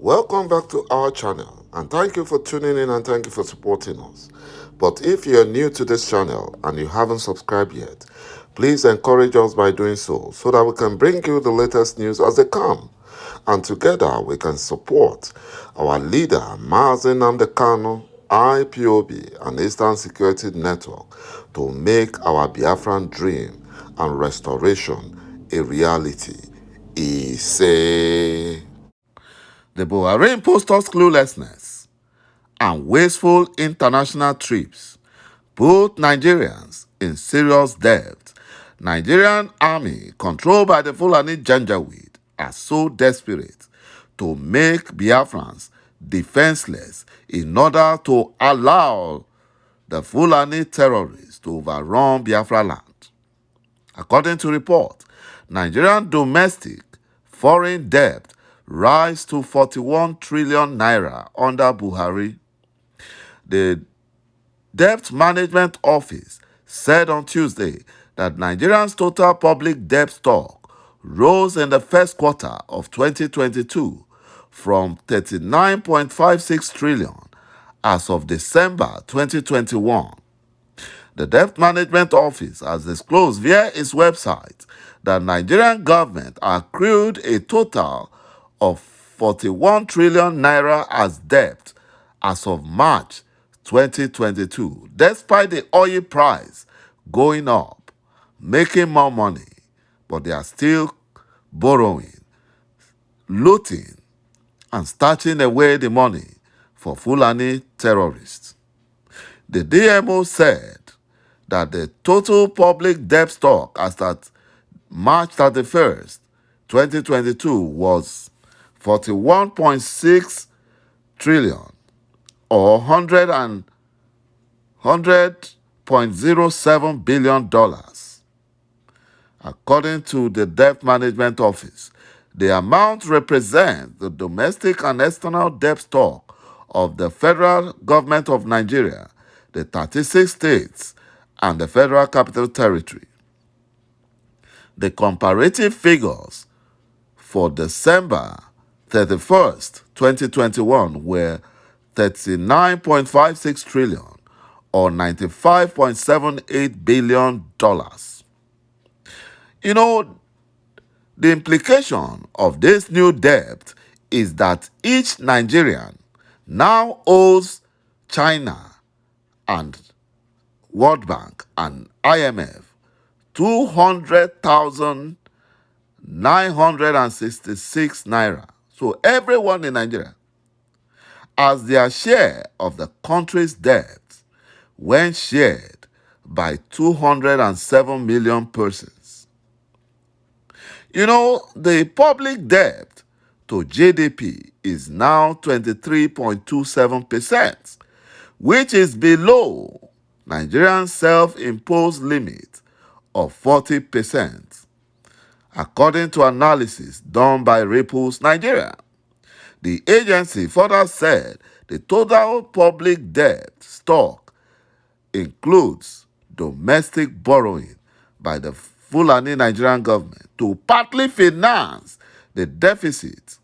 Welcome back to our channel, and thank you for tuning in and thank you for supporting us. But if you're new to this channel and you haven't subscribed yet, please encourage us by doing so that we can bring you the latest news as they come. And together we can support our leader, Mazi Nnamdi Kanu, IPOB, and Eastern Security Network to make our Biafran dream and restoration a reality. He say. The Buhari impostors' cluelessness and wasteful international trips put Nigerians in serious debt. Nigerian army, controlled by the Fulani Janjaweed, are so desperate to make Biafrans defenseless in order to allow the Fulani terrorists to overrun Biafra land. According to report, Nigerian domestic foreign debt rise to 41 trillion naira under Buhari. The Debt Management Office said on Tuesday that Nigeria's total public debt stock rose in the first quarter of 2022 from 39.56 trillion as of December 2021. The Debt Management Office has disclosed via its website that Nigerian government accrued a total of 41 trillion naira as debt as of March 2022, despite the oil price going up, making more money, but they are still borrowing, looting, and stashing away the money for Fulani terrorists. The DMO said that the total public debt stock as at March 31st, 2022 was 41.6 trillion or $100.07 billion. According to the Debt Management Office, the amount represents the domestic and external debt stock of the federal government of Nigeria, the 36 states, and the Federal Capital Territory. The comparative figures for December 31st, 2021 were 39.56 trillion or $95.78 billion. You know, the implication of this new debt is that each Nigerian now owes China and World Bank and IMF 200,966 naira. So everyone in Nigeria has their share of the country's debt when shared by 207 million persons. You know, the public debt to GDP is now 23.27%, which is below Nigeria's self-imposed limit of 40%, according to analysis done by Ripples Nigeria. The agency further said the total public debt stock includes domestic borrowing by the Fulani Nigerian government to partly finance the deficit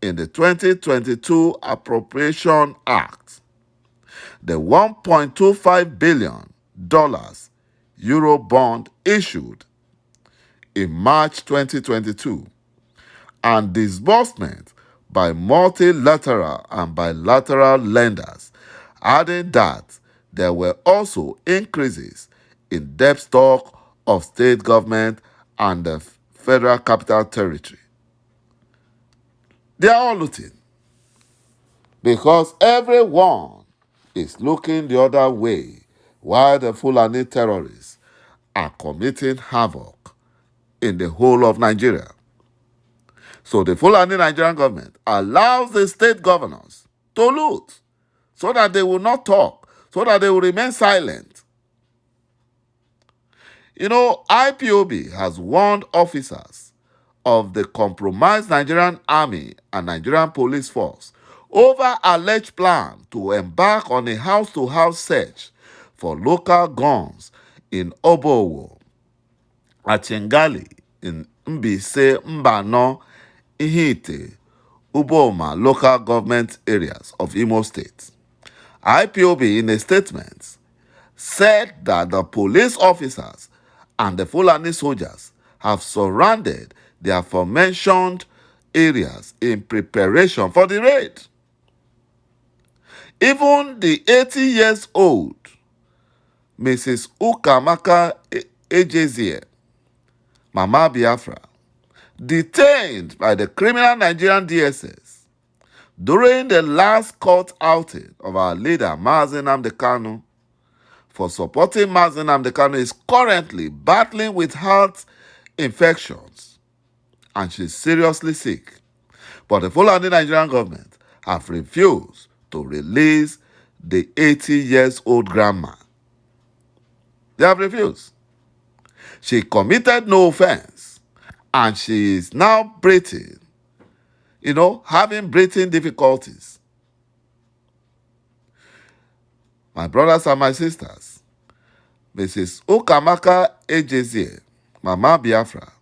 in the 2022 Appropriation Act. The $1.25 billion Euro bond issued in March 2022 and disbursement by multilateral and bilateral lenders, adding that there were also increases in debt stock of state government and the Federal Capital Territory. They are all looting because everyone is looking the other way while the Fulani terrorists are committing havoc in the whole of Nigeria. So the Fulani Nigerian government allows the state governors to loot so that they will not talk, so that they will remain silent. You know, IPOB has warned officers of the compromised Nigerian army and Nigerian police force over alleged plan to embark on a house-to-house search for local guns in Łฉิ่, Achingali, in Mbise, Mbano, Ihite, န့ local government areas of Imo State. IPOB, in a statement, said that the police officers and the Fulani soldiers have surrounded the aforementioned areas in preparation for the raid. Even the 80-year-old Mrs. ŁΚΑΙΑΚΑ, Mama Biafra, detained by the criminal Nigerian DSS during the last court outing of our leader, Mazi Nnamdi Kanu, for supporting Mazi Nnamdi Kanu, is currently battling with heart infections and she's seriously sick. But the Fulani Nigerian government have refused to release the 80-year-old grandma. They have refused. She committed no offense and she is now breathing, having breathing difficulties. My brothers and my sisters, Mrs. ŁΚΑΙΑΚΑ, Mama Biafra,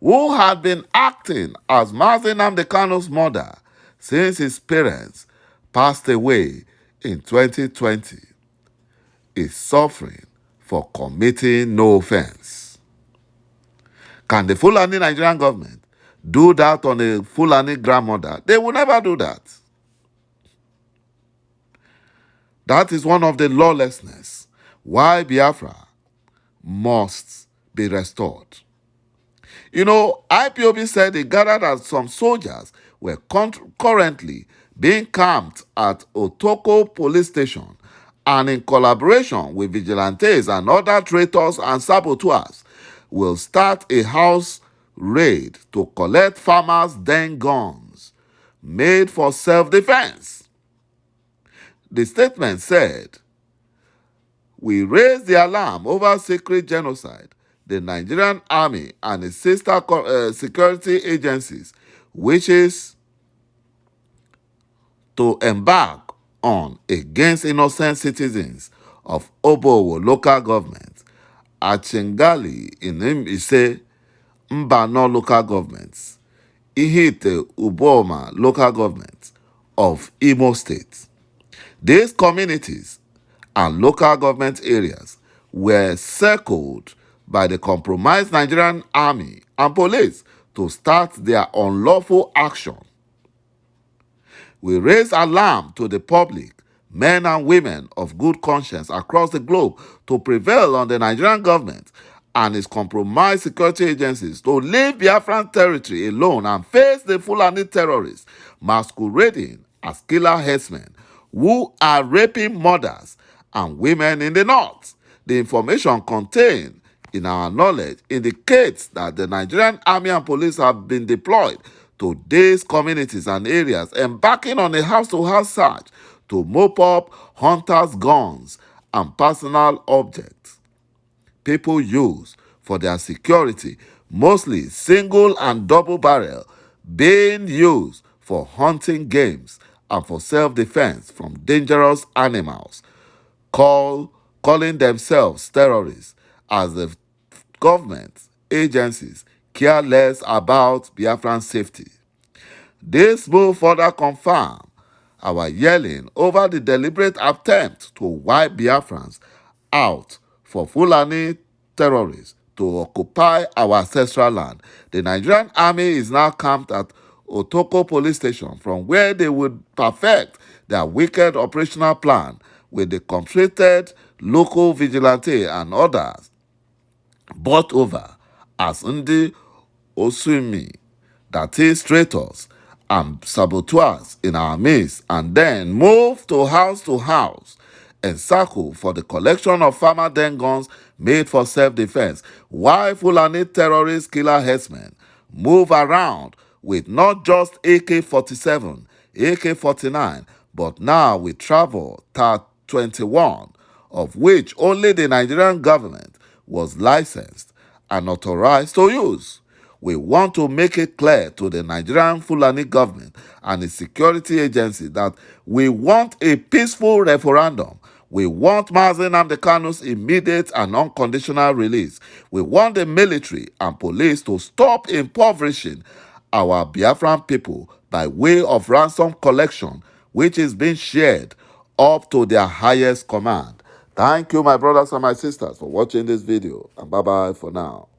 who had been acting as Mazi Nnamdi Kanu's mother since his parents passed away in 2020, is suffering for committing no offense. Can the Fulani Nigerian government do that on a Fulani grandmother? They will never do that. That is one of the lawlessness why Biafra must be restored. IPOB said it gathered that some soldiers were currently being camped at Otoko police station and in collaboration with vigilantes and other traitors and saboteurs will start a house raid to collect farmers' den guns made for self-defense. The statement said, "We raised the alarm over secret genocide the Nigerian Army and its sister security agencies wishes to embark on against innocent citizens of Obowo local government, Achingali in Ise, Mbano local governments, Ihite Uboma local government of Imo State. These communities and local government areas were circled by the compromised Nigerian army and police to start their unlawful action. We raise alarm to the public, men and women of good conscience across the globe, to prevail on the Nigerian government and its compromised security agencies to leave Biafran territory alone and face the Fulani terrorists masquerading as killer herdsmen who are raping mothers and women in the north. The information contained in our knowledge indicates that the Nigerian army and police have been deployed to these communities and areas, embarking on a house-to-house search to mop up hunters' guns and personal objects people use for their security, mostly single and double barrel, being used for hunting games and for self-defense from dangerous animals, calling themselves terrorists, as the government agencies care less about Biafran safety. This move further confirms our yelling over the deliberate attempt to wipe Biafrans out for Fulani terrorists to occupy our ancestral land. The Nigerian army is now camped at Otoko police station, from where they would perfect their wicked operational plan with the completed local vigilante and others bought over as Ndi Osumi, that is traitors and saboteurs in our midst, and then move to house and circle for the collection of farmer den guns made for self-defense, while Fulani terrorist killer herdsmen move around with not just AK-47, AK-49, but now we travel TAR-21, of which only the Nigerian government was licensed and authorized to use. We want to make it clear to the Nigerian Fulani government and its security agency that we want a peaceful referendum. We want Mazi Nnamdi Kanu's immediate and unconditional release. We want the military and police to stop impoverishing our Biafran people by way of ransom collection, which is being shared up to their highest command. Thank you, my brothers and my sisters, for watching this video, and bye-bye for now.